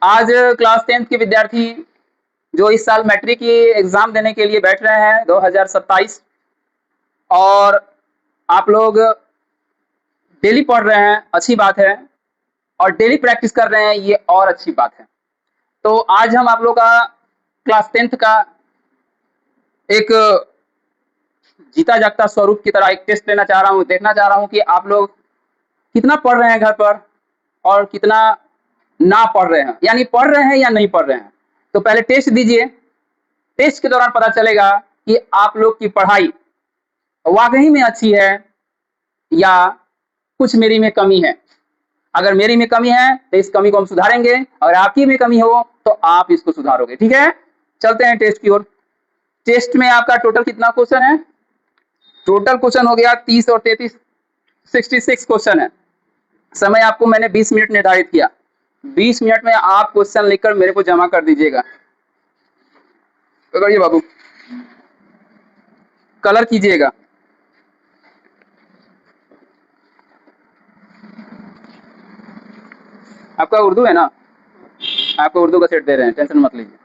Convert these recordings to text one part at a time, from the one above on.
आज class 10th के विद्यार्थी जो इस साल मैट्रिक की एग्जाम देने के लिए बैठ रहे हैं 2027 और आप लोग डेली पढ़ रहे हैं, अच्छी बात है, और डेली प्रैक्टिस कर रहे हैं, ये और अच्छी बात है। तो आज हम आप लोग का क्लास 10th का एक जीता जागता स्वरूप की तरह एक टेस्ट लेना चाह रहा हूँ, देखना चाह रहा हूँ कि आप लोग कितना पढ़ रहे हैं घर पर और कितना ना पढ़ रहे हैं, यानी पढ़ रहे हैं या नहीं पढ़ रहे हैं। तो पहले टेस्ट दीजिए, टेस्ट के दौरान पता चलेगा कि आप लोग की पढ़ाई वाकई में अच्छी है या कुछ मेरी में कमी है। अगर मेरी में कमी है तो इस कमी को हम सुधारेंगे, अगर आपकी में कमी हो तो आप इसको सुधारोगे। ठीक है, चलते हैं टेस्ट की ओर। टेस्ट में आपका टोटल कितना क्वेश्चन है? टोटल क्वेश्चन हो गया 30 और 33, 66 क्वेश्चन है। समय आपको मैंने 20 मिनट निर्धारित किया। 20 मिनट में आप क्वेश्चन लिखकर मेरे को जमा कर दीजिएगा। पकड़िए बाबू, कलर कीजिएगा। आपका उर्दू है ना? आपको उर्दू का सेट दे रहे हैं, टेंशन मत लीजिए।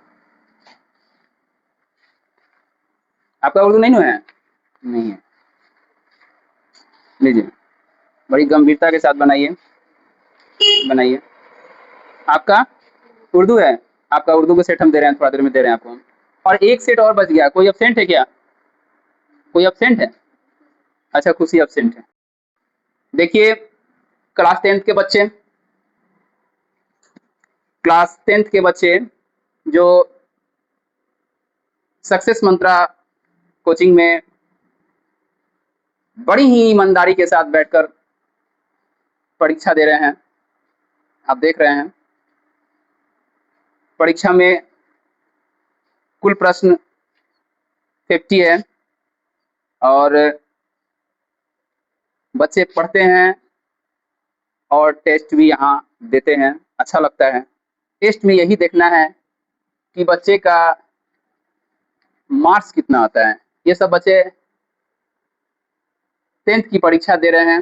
आपका उर्दू नहीं है? नहीं है, लीजिए। बड़ी गंभीरता के साथ बनाइए, बनाइए। आपका उर्दू है? आपका उर्दू का सेट हम दे रहे हैं, थोड़ा देर में दे रहे हैं आपको हम। और एक सेट और बच गया। कोई एब्सेंट है क्या? कोई एब्सेंट है? अच्छा, खुशी एब्सेंट है। देखिए, क्लास 10th के बच्चे, क्लास 10th के बच्चे जो सक्सेस मंत्रा कोचिंग में बड़ी ही ईमानदारी के साथ बैठकर परीक्षा दे रहे हैं, आप देख रहे हैं। परीक्षा में कुल प्रश्न 50 है और बच्चे पढ़ते हैं और टेस्ट भी यहाँ देते हैं, अच्छा लगता है। टेस्ट में यही देखना है कि बच्चे का मार्क्स कितना आता है। ये सब बच्चे 10th की परीक्षा दे रहे हैं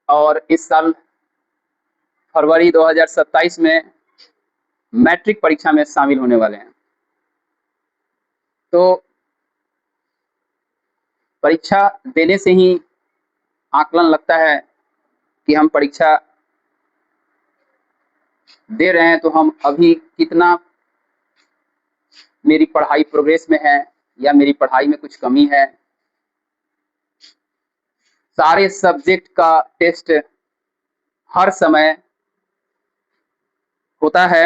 और इस साल फरवरी 2027 में मैट्रिक परीक्षा में शामिल होने वाले हैं। तो परीक्षा देने से ही आकलन लगता है कि हम परीक्षा दे रहे हैं तो हम अभी कितना मेरी पढ़ाई प्रोग्रेस में है या मेरी पढ़ाई में कुछ कमी है। सारे सब्जेक्ट का टेस्ट हर समय होता है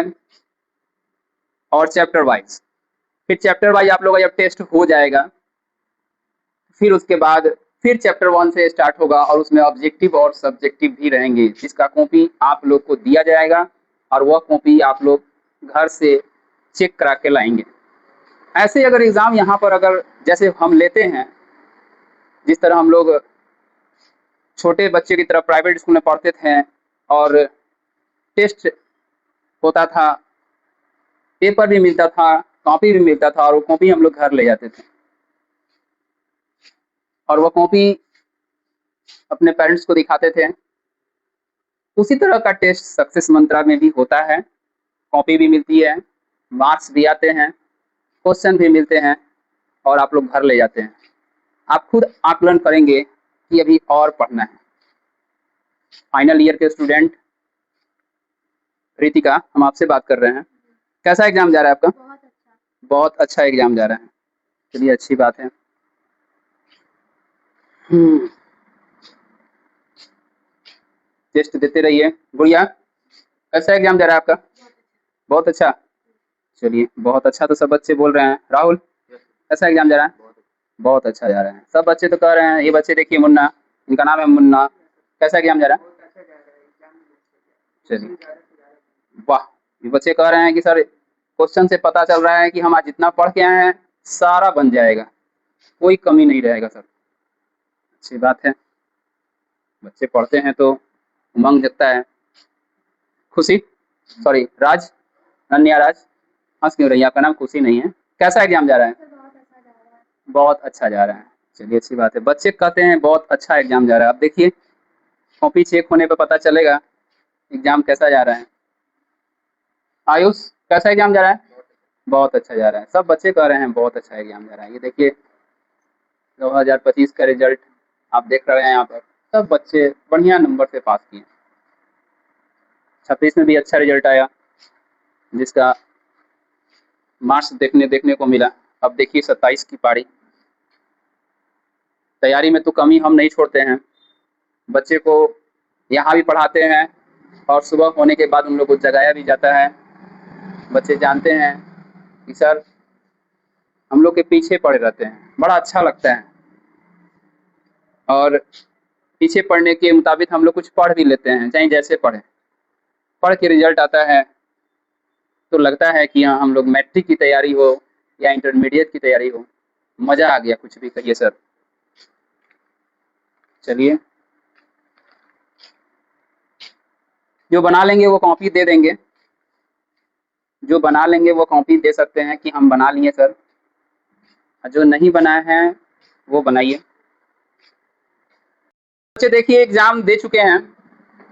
और चैप्टर वाइज। फिर चैप्टर वाइज आप लोगों का जब टेस्ट हो जाएगा, फिर उसके बाद फिर चैप्टर 1 से स्टार्ट होगा और उसमें ऑब्जेक्टिव और सब्जेक्टिव भी रहेंगे, जिसका कॉपी आप लोग को दिया जाएगा और वह कॉपी आप लोग घर से चेक करा के लाएंगे। ऐसे अगर एग्ज़ाम यहाँ पर अगर जैसे हम लेते हैं, जिस तरह हम लोग छोटे बच्चे की तरह प्राइवेट स्कूल में पढ़ते थे और टेस्ट होता था, पेपर भी मिलता था, कॉपी भी मिलता था और वो कॉपी हम लोग घर ले जाते थे और वो कॉपी अपने पेरेंट्स को दिखाते थे। उसी तरह का टेस्ट सक्सेस मंत्रा में भी होता है, कॉपी भी मिलती है, मार्क्स भी आते हैं, क्वेश्चन भी मिलते हैं और आप लोग घर ले जाते हैं। आप खुद आकलन करेंगे कि अभी और पढ़ना है। फाइनल ईयर के स्टूडेंट रितिका, हम आपसे बात कर रहे हैं। कैसा एग्जाम जा रहा है आपका? बहुत अच्छा। बहुत अच्छा एग्जाम जा रहा है, चलिए अच्छी बात है। टेस्ट देते रहिए। गुड़िया, कैसा एग्जाम जा रहा है आपका? बहुत अच्छा, चलिए बहुत अच्छा। तो सब बच्चे बोल रहे हैं। राहुल, कैसा एग्जाम जा रहा है? बहुत अच्छा जा रहा है। सब बच्चे तो कह रहे हैं। ये बच्चे देखिए, मुन्ना, इनका नाम है मुन्ना, कैसा एग्जाम जा रहा है? चलिए, वाह। ये बच्चे कह रहे हैं कि सर क्वेश्चन से पता चल रहा है कि हम आज जितना पढ़ के आए हैं सारा बन जाएगा, कोई कमी नहीं रहेगा सर। अच्छी बात है, बच्चे पढ़ते हैं तो उमंग जगता है। खुशी, सॉरी राज, नन्या राज, हंस क्यों रही है? आपका नाम खुशी नहीं है। कैसा एग्जाम जा रहा है? बहुत अच्छा जा रहा है, चलिए अच्छी बात है। बच्चे कहते हैं बहुत अच्छा एग्जाम जा रहा है। अब देखिए, कॉपी चेक होने पर पता चलेगा एग्जाम कैसा जा रहा है। आयुष, कैसा एग्जाम जा रहा है? बहुत अच्छा जा रहा है। सब बच्चे कह रहे हैं बहुत अच्छा एग्जाम जा रहा है। ये देखिए 2025 का रिजल्ट आप देख रहे हैं यहाँ पर, सब बच्चे बढ़िया नंबर से पास किए। 26 में भी अच्छा रिजल्ट आया, जिसका मार्क्स देखने को मिला। अब देखिए 27 की पारी। तैयारी में तो कमी हम नहीं छोड़ते हैं, बच्चे को यहाँ भी पढ़ाते हैं और सुबह होने के बाद उन लोग को जगाया भी जाता है। बच्चे जानते हैं कि सर हम लोग के पीछे पड़े रहते हैं, बड़ा अच्छा लगता है। और पीछे पढ़ने के मुताबिक हम लोग कुछ पढ़ भी लेते हैं, चाहे जैसे पढ़ें। पढ़ के रिजल्ट आता है तो लगता है कि हाँ, हम लोग मैट्रिक की तैयारी हो या इंटरमीडिएट की तैयारी हो, मजा आ गया, कुछ भी कहिए सर। चलिए, जो बना लेंगे वो कॉपी दे देंगे, जो बना लेंगे वो कॉपी दे सकते हैं कि हम बना लिए सर, और जो नहीं बनाए हैं वो बनाइए। बच्चे देखिए एग्जाम दे चुके हैं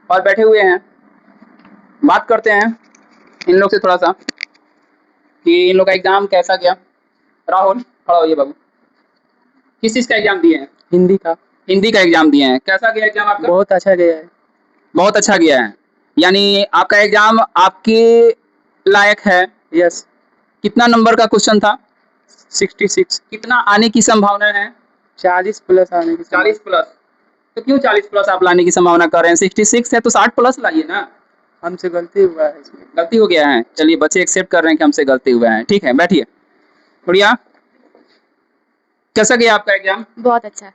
और बैठे हुए हैं। बात करते हैं इन लोग से थोड़ा सा कि इन लोग का एग्जाम कैसा गया। राहुल, खड़ा होइए बाबू। किस चीज का एग्जाम दिए हैं? हिंदी का। हिंदी का एग्जाम दिए हैं। कैसा गया एग्जाम आपका? बहुत अच्छा गया है। बहुत अच्छा गया है, यानी आपका एग्जाम आपके लायक है। यस। कितना नंबर का क्वेश्चन था? 66। कितना आने की संभावना है? 40 प्लस आने की। 40 प्लस। तो क्यों 40 प्लस आप लाने की संभावना कर रहे हैं? 66 है तो 60 प्लस लाइए ना। हमसे गलती हुआ है इसमें। गलती हो गया है, चलिए बच्चे एक्सेप्ट कर रहे हैं कि हमसे गलती हुआ है, ठीक है, बैठिए। बढ़िया। कैसा गया आपका एग्जाम? बहुत अच्छा।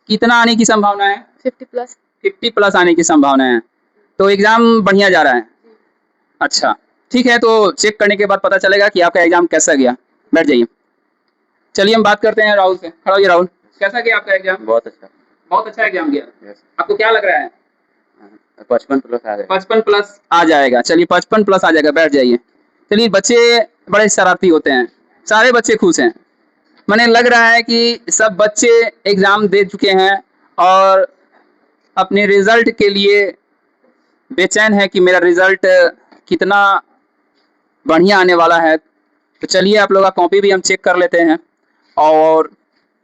कितना आने की संभावना है? 50 प्लस। 50 प्लस आने की संभावना है, तो एग्जाम बढ़िया जा रहा है। अच्छा, ठीक है, तो चेक करने के बाद पता चलेगा कि आपका एग्जाम कैसा गया। बैठ जाइए। चलिए हम बात करते हैं राहुल से। खड़ा होइए राहुल, कैसा गया आपका एग्जाम? बहुत अच्छा। बहुत अच्छा एग्जाम गया। यस। आपको क्या लग रहा है? 55 प्लस आ जाएगा। 55 प्लस आ जाएगा। चलिए 55 प्लस आ जाएगा, बैठ जाइए। चलिए, बच्चे बड़े शरारती होते हैं, सारे बच्चे खुश हैं। मैंने लग रहा है कि सब बच्चे एग्जाम दे चुके हैं और अपने रिजल्ट के लिए बेचैन है कि मेरा रिजल्ट कितना बढ़िया आने वाला है। तो चलिए आप लोग का कॉपी भी हम चेक कर लेते हैं और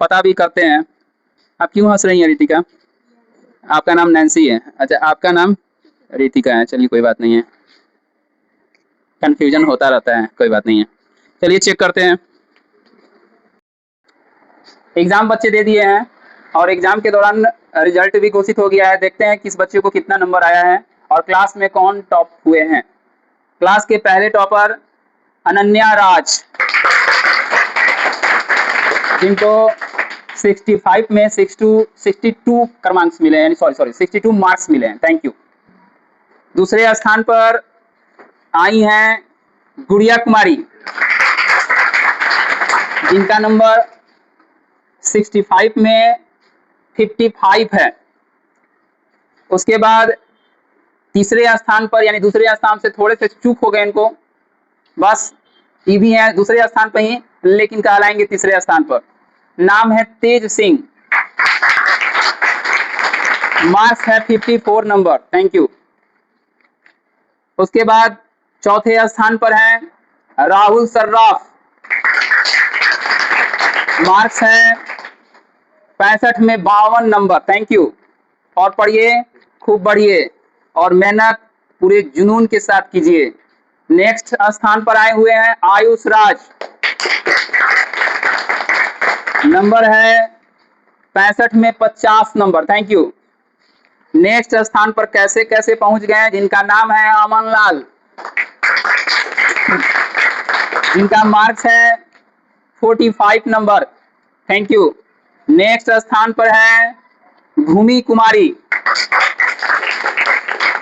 पता भी करते हैं। आप क्यों हंस रही हैं रितिका? आपका नाम नैन्सी है? अच्छा, आपका नाम रितिका है। चलिए कोई बात नहीं है, कंफ्यूजन होता रहता है, कोई बात नहीं है। चलिए चेक करते हैं। एग्जाम बच्चे दे दिए हैं और एग्जाम के दौरान रिजल्ट भी घोषित हो गया है। देखते हैं किस बच्चे को कितना नंबर आया है और क्लास में कौन टॉप हुए हैं। क्लास के पहले टॉपर अनन्या राज, जिनको 65 में 62 क्रमांक मिले हैं, यानी सॉरी 62 मार्क्स मिले हैं। Thank you. दूसरे स्थान पर आई हैं गुड़िया कुमारी, जिनका नंबर 65 में 55 है। उसके बाद तीसरे स्थान पर, यानी दूसरे स्थान से थोड़े से चूक हो गए इनको, बस ये भी है दूसरे स्थान पर ही, लेकिन कहलाएंगे तीसरे स्थान पर। नाम है तेज सिंह, मार्क्स है 54 नंबर। Thank you. उसके बाद चौथे स्थान पर है राहुल सर्राफ, मार्क्स है 65 में 52 नंबर। Thank you. और पढ़िए, खूब बढ़िए और मेहनत पूरे जुनून के साथ कीजिए। नेक्स्ट स्थान पर आए हुए हैं आयुष राज, नंबर है 65 में 50 नंबर। Thank you. नेक्स्ट स्थान पर कैसे कैसे पहुंच गए, जिनका नाम है अमन लाल, जिनका मार्क्स है 45 नंबर। Thank you. नेक्स्ट स्थान पर है भूमि कुमारी,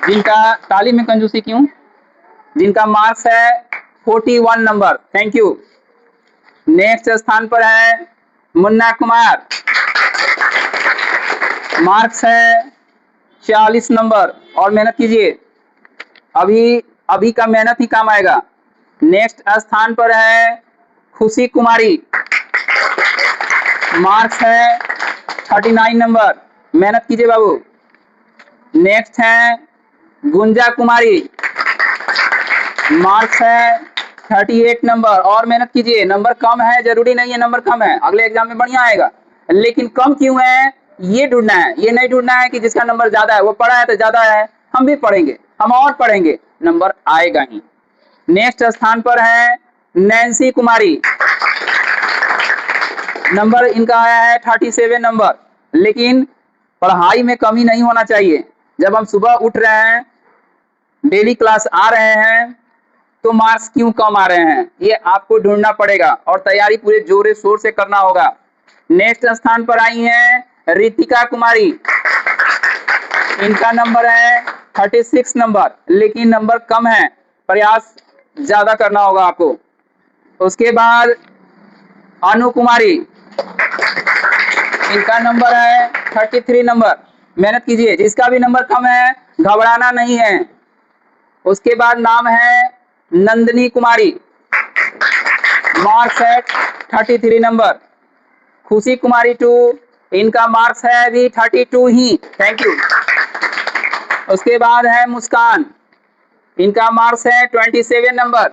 जिनका ताली में कंजूसी क्यों, जिनका मार्क्स है 41 नंबर। Thank you. नेक्स्ट स्थान पर है मुन्ना कुमार, मार्क्स है 40 नंबर। और मेहनत कीजिए, अभी का मेहनत ही काम आएगा। नेक्स्ट स्थान पर है खुशी कुमारी, मार्क्स है 39 नंबर। मेहनत कीजिए बाबू। नेक्स्ट है गुंजा कुमारी, मार्क्स है 38 नंबर। और मेहनत कीजिए, नंबर कम है, जरूरी नहीं है नंबर कम है, अगले एग्जाम में बढ़िया आएगा, लेकिन कम क्यों है ये ढूंढना है। ये नहीं ढूंढना है कि जिसका नंबर ज्यादा है वो पढ़ा है तो ज्यादा है, हम भी पढ़ेंगे, हम और पढ़ेंगे, नंबर आएगा ही। नेक्स्ट स्थान पर है नैन्सी कुमारी, नंबर इनका आया है 37 नंबर। लेकिन पढ़ाई में कमी नहीं होना चाहिए। जब हम सुबह उठ रहे हैं, डेली क्लास आ रहे हैं, तो मार्क्स क्यों कम आ रहे हैं ये आपको ढूंढना पड़ेगा और तैयारी पूरे जोरे शोर से करना होगा। नेक्स्ट स्थान पर आई हैं रितिका कुमारी, इनका नंबर है 36 नंबर, लेकिन नंबर कम है, प्रयास ज्यादा करना होगा आपको। उसके बाद अनु कुमारी, इनका नंबर है 33 नंबर, मेहनत कीजिए, जिसका भी नंबर कम है घबराना नहीं है। उसके बाद नाम है नंदिनी कुमारी, मार्क्स है 33 नंबर। खुशी कुमारी 2, इनका मार्क्स है अभी 32 ही, थैंक यू। उसके बाद है मुस्कान, इनका मार्क्स है 27 नंबर।